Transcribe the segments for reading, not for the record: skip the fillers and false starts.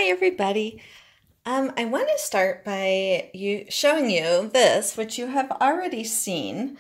Hi everybody. I want to start by showing you this, which you have already seen,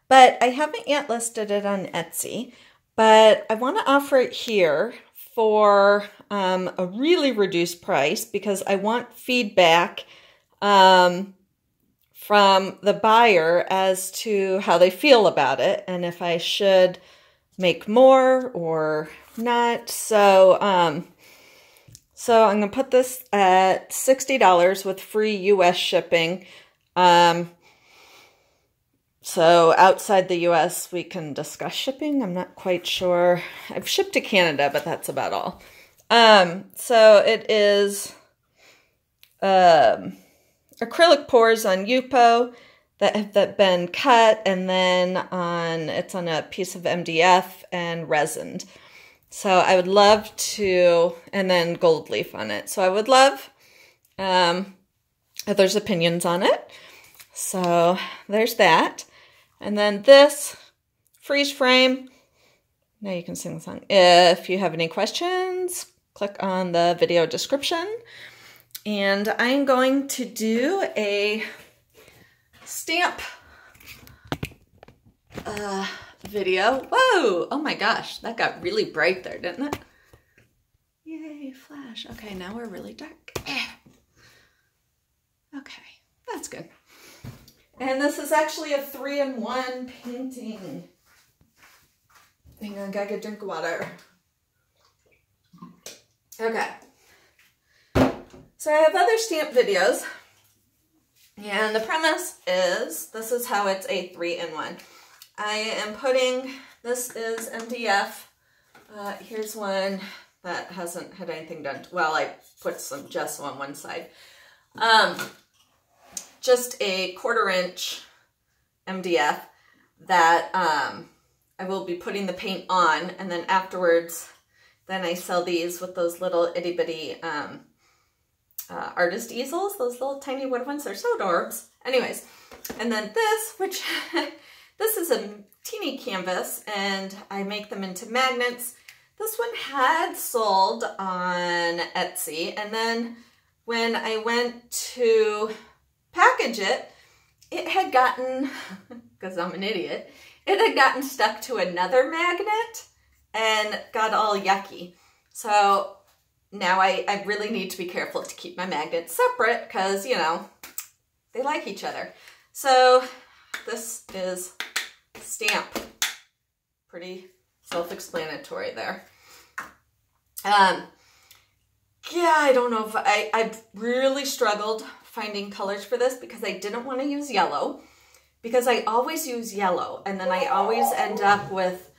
but I haven't yet listed it on Etsy, but I want to offer it here for a really reduced price because I want feedback from the buyer as to how they feel about it and if I should make more or not. So I'm going to put this at $60 with free US shipping. So outside the US, we can discuss shipping. I'm not quite sure. I've shipped to Canada, but that's about all. So it is acrylic pours on Yupo that have been cut, and then it's on a piece of MDF and resined. So I would love to, and then gold leaf on it. So I would love if there's opinions on it. So there's that. And then this freeze frame. Now you can sing the song. If you have any questions, click on the video description. And I'm going to do a stamp video. Whoa! Oh my gosh, that got really bright there, didn't it? Yay, flash. Okay, now we're really dark. Okay, that's good. And this is actually a 3-in-1 painting. Hang on, gotta get a drink of water. Okay. So I have other stamp videos. And the premise is, this is how it's a 3-in-1. I am putting, this is MDF. Here's one that hasn't had anything done. Well, I put some gesso on one side. Just a 1/4-inch MDF that I will be putting the paint on, and then afterwards, then I sell these with those little itty bitty artist easels, those little tiny wood ones. They're so adorbs. Anyways, and then this, which this is a teeny canvas, and I make them into magnets. This one had sold on Etsy, and then when I went to package it, it had gotten, because I'm an idiot, it had gotten stuck to another magnet and got all yucky. So now I really need to be careful to keep my magnets separate because, you know, they like each other. So this is stamp. Pretty self-explanatory there. Yeah, I don't know if I've really struggled finding colors for this because I didn't want to use yellow, because I always use yellow and then I always end up with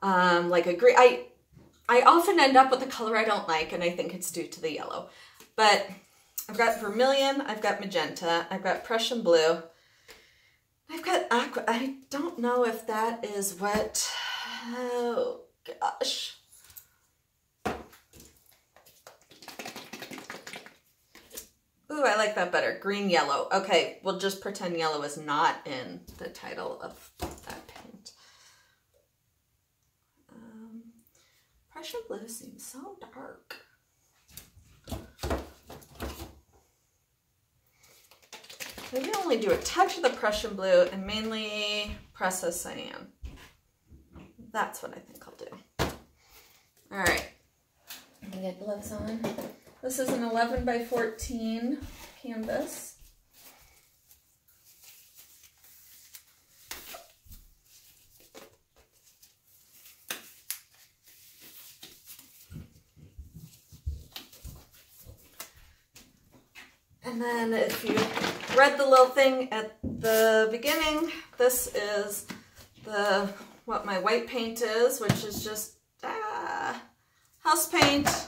like a green. I often end up with a color I don't like, and I think it's due to the yellow. But I've got vermilion, I've got magenta, I've got Prussian blue, I've got aqua. I don't know if that is what, oh gosh. Ooh, I like that better. Green, yellow. Okay, we'll just pretend yellow is not in the title of that paint. Prussian blue seems so dark. Maybe only do a touch of the Prussian blue and mainly processed cyan. That's what I think I'll do. All right. I'm gonna get gloves on. This is an 11x14 canvas. And then if you read the little thing at the beginning, this is what my white paint is, which is just house paint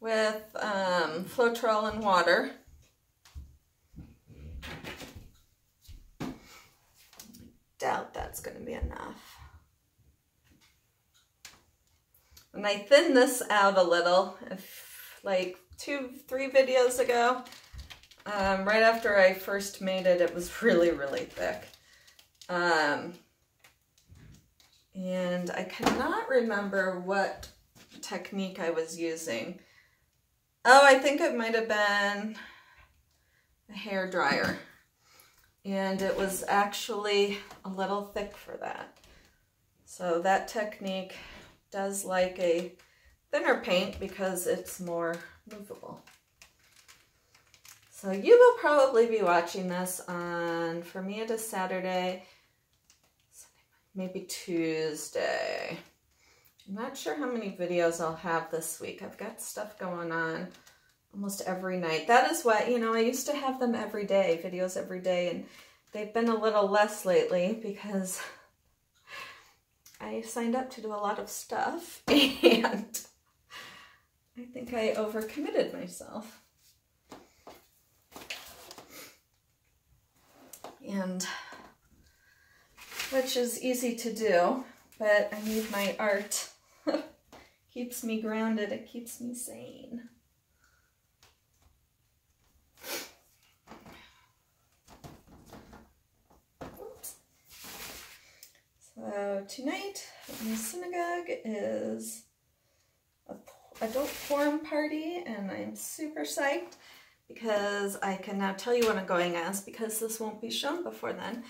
with Floetrol and water. Doubt that's going to be enough. When I thin this out a little, like 2-3 videos ago, right after I first made it, it was really, really thick. And I cannot remember what technique I was using. Oh, I think it might have been a hair dryer. And it was actually a little thick for that. So that technique does like a thinner paint because it's more movable. So you will probably be watching this on, for me it is Saturday, maybe Tuesday. I'm not sure how many videos I'll have this week. I've got stuff going on almost every night. That is what, you know, I used to have them every day, videos every day, and they've been a little less lately because I signed up to do a lot of stuff and I think I overcommitted myself. And which is easy to do, but I need my art. Keeps me grounded, it keeps me sane. Oops. So tonight in the synagogue is an adult forum party, and I'm super psyched because I can now tell you what I'm going as because this won't be shown before then.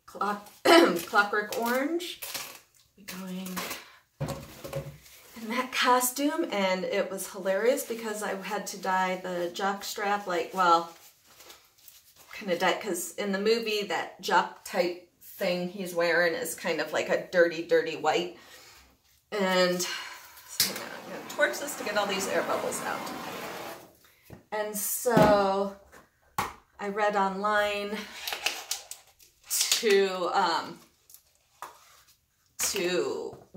Clockwork Orange. We're going in that costume, and it was hilarious because I had to dye the jock strap, like, well, kind of dye, because in the movie that jock type thing he's wearing is kind of like a dirty, dirty white. And so I'm going to torch this to get all these air bubbles out. And so I read online to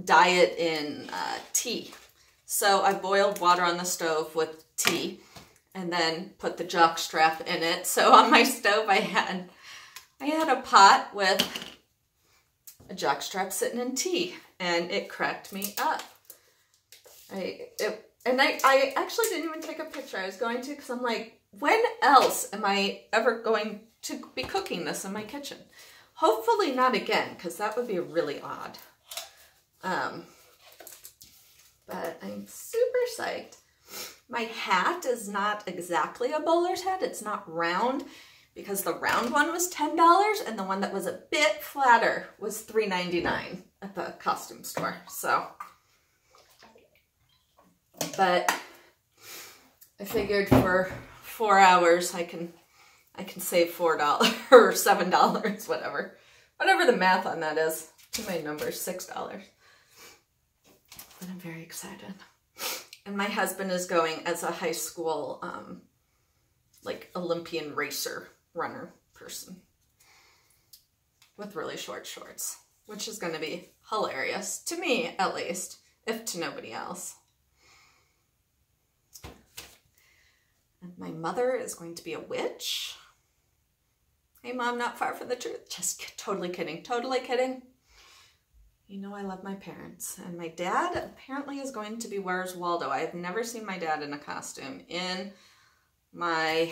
dye it in tea. So I boiled water on the stove with tea and then put the jock strap in it. So on my stove I had a pot with a jock strap sitting in tea, and it cracked me up. I actually didn't even take a picture. I was going to, because I'm like, when else am I ever going to be cooking this in my kitchen? Hopefully not again, because that would be really odd. But I'm super psyched. My hat is not exactly a bowler's hat. It's not round, because the round one was $10 and the one that was a bit flatter was $3.99 at the costume store. So, but I figured for 4 hours I can save $4 or $7, whatever the math on that is. Too many numbers, $6. But I'm very excited. And my husband is going as a high school, like Olympian racer, runner person with really short shorts, which is going to be hilarious, to me at least, if to nobody else. And my mother is going to be a witch. Hey Mom, not far from the truth. Just totally kidding, totally kidding. You know I love my parents. And my dad apparently is going to be Where's Waldo. I have never seen my dad in a costume in my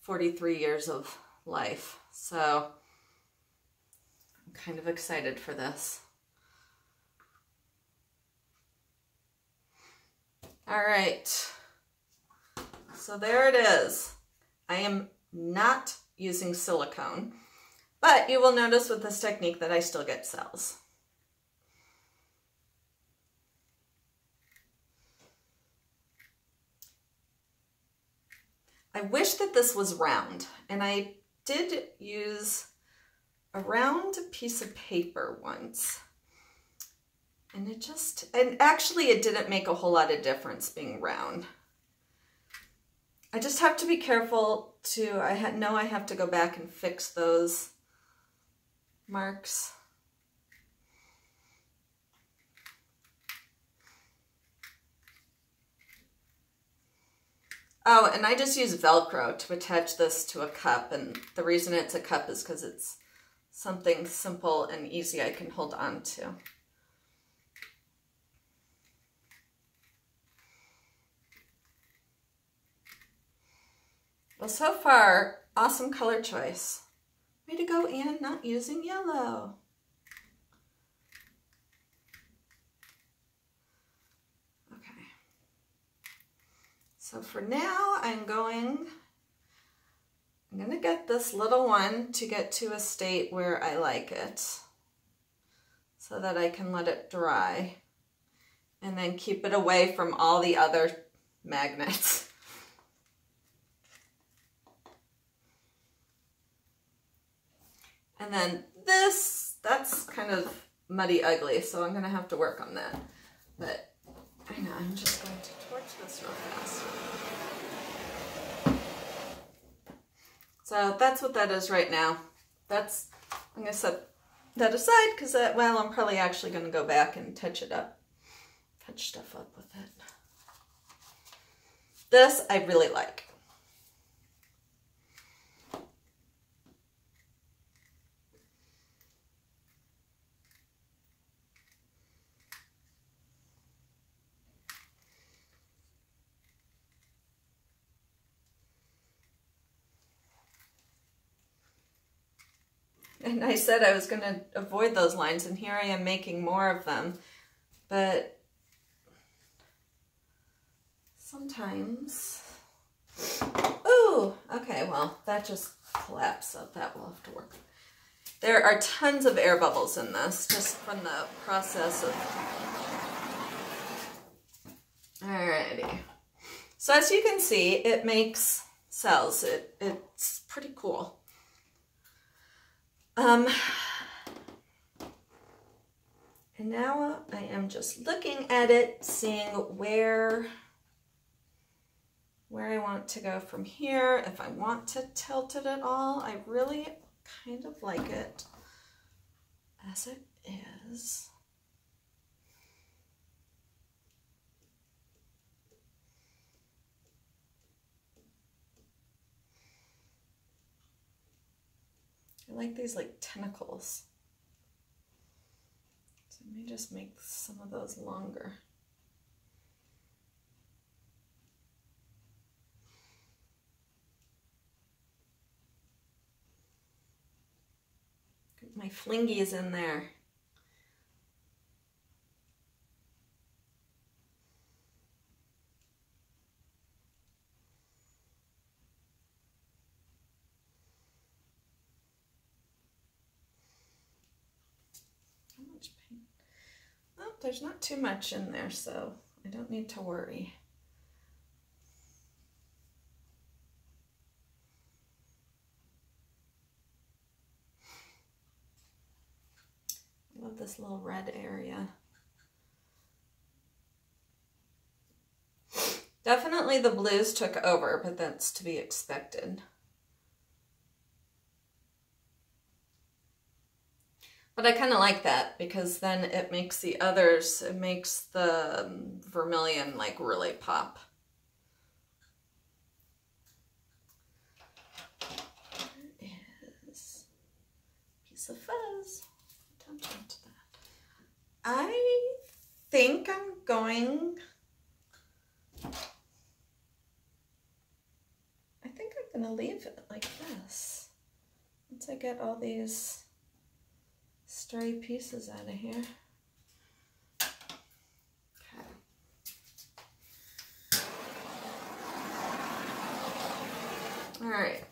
43 years of life. So I'm kind of excited for this. All right. So there it is. I am not using silicone, but you will notice with this technique that I still get cells. I wish that this was round, and I did use a round piece of paper once, and actually it didn't make a whole lot of difference being round. I just have to be careful I have to go back and fix those marks. Oh, and I just use Velcro to attach this to a cup, and the reason it's a cup is because it's something simple and easy I can hold on to. Well, so far, awesome color choice. Way to go, Anne, not using yellow. Okay. So for now, I'm gonna get this little one to get to a state where I like it so that I can let it dry and then keep it away from all the other magnets. And then this, that's kind of muddy ugly, so I'm gonna have to work on that. But I know, I'm just going to torch this real fast. So that's what that is right now. That's, I'm gonna set that aside because well, I'm probably actually gonna go back and touch it up. Touch stuff up with it. This I really like. And I said I was going to avoid those lines, and here I am making more of them. But sometimes... Ooh, okay, well, that just collapsed, so that will have to work. There are tons of air bubbles in this, just from the process of... Alrighty. So as you can see, it makes cells. It's pretty cool. And now I am just looking at it, seeing where I want to go from here. If I want to tilt it at all, I really kind of like it as it is. I like these like tentacles. So let me just make some of those longer. Get my flingies in there. Paint. Well, there's not too much in there, so I don't need to worry. I love this little red area. Definitely the blues took over, but that's to be expected. But I kind of like that because then it makes the others, it makes the vermilion like really pop. There is a piece of fuzz. Attention to that. I think I'm going, to leave it like this. Once I get all these stray pieces out of here. Okay. All right.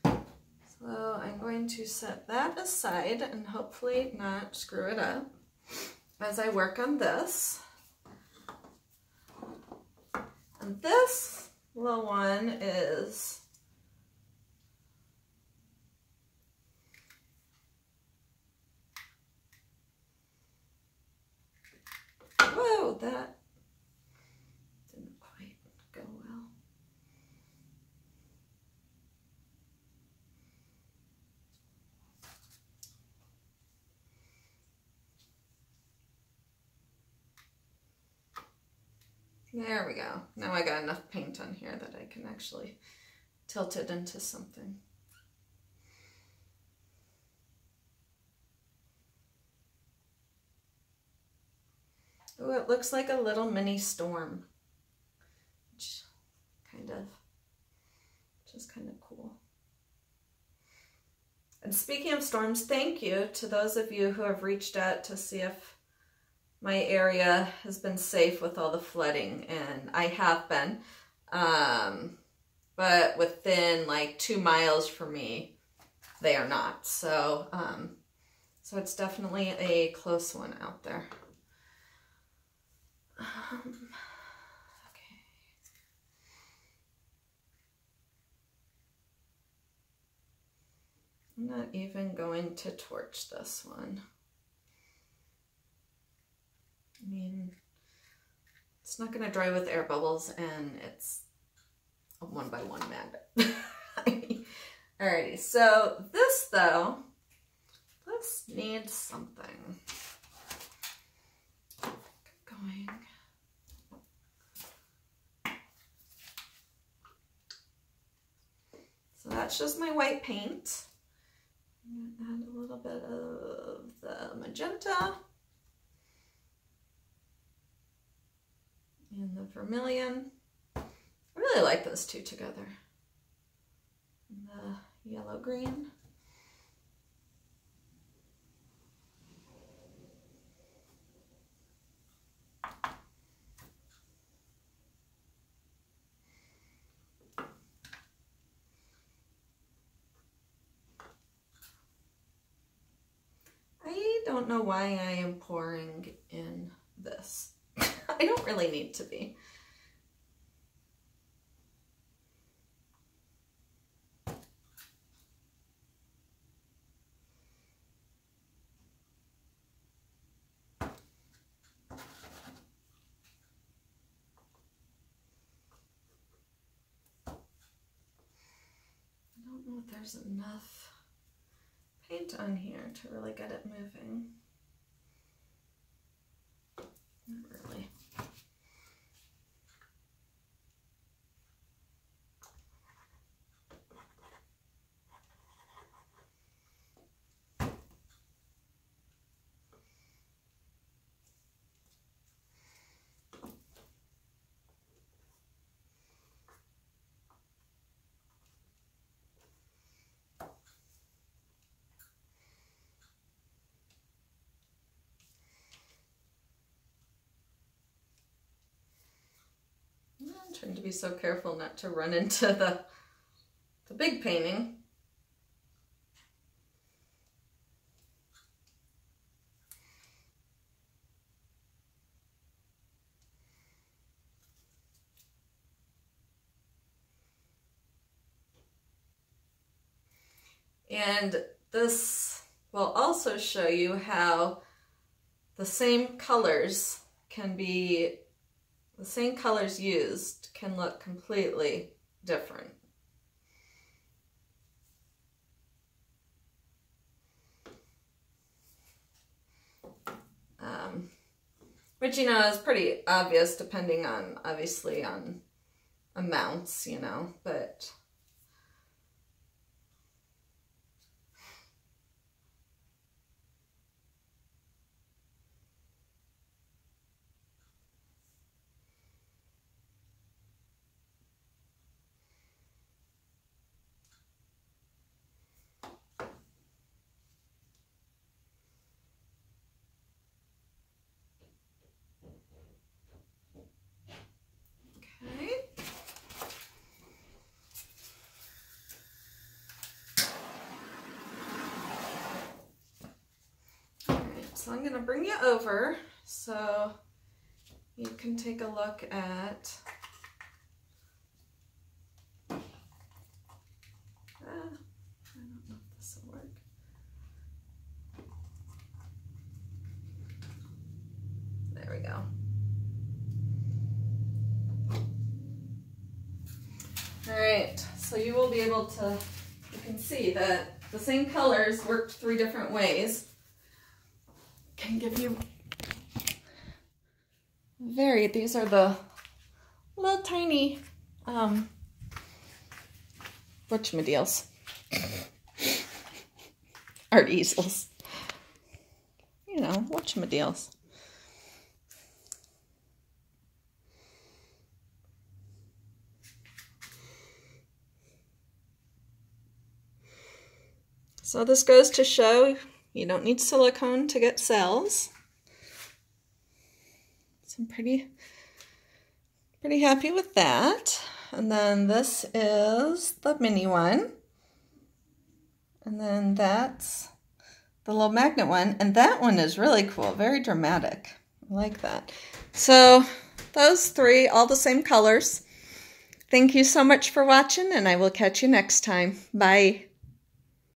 So I'm going to set that aside and hopefully not screw it up as I work on this. And this little one is whoa, that didn't quite go well. There we go. Now I got enough paint on here that I can actually tilt it into something. Oh, it looks like a little mini storm, which is kind of cool. And speaking of storms, thank you to those of you who have reached out to see if my area has been safe with all the flooding, and I have been. But within like 2 miles from me, they are not. So, so it's definitely a close one out there. Okay. I'm not even going to torch this one. I mean, it's not going to dry with air bubbles, and it's a 1x1 magnet. Alrighty, so this though, this needs something. Going. So that's just my white paint. I'm going to add a little bit of the magenta and the vermilion. I really like those two together. And the yellow-green. I don't know why I am pouring in this. I don't really need to be. I don't know if there's enough paint on here to really get it moving. Not really. I'm trying to be so careful not to run into the big painting. And this will also show you how the same colors can be, the same colors used can look completely different. Which, you know, is pretty obvious depending on, obviously, on amounts, you know, but so I'm going to bring you over so you can take a look at I don't know if this will work. There we go. All right, so you will be able to, you can see that the same colors worked 3 different ways. Can give you these are the little tiny whatchamadeals, art easels, you know, whatchamadeals. So this goes to show you don't need silicone to get cells. So I'm pretty happy with that. And then this is the mini one. And then that's the little magnet one. And that one is really cool, very dramatic. I like that. So those three, all the same colors. Thank you so much for watching, and I will catch you next time. Bye.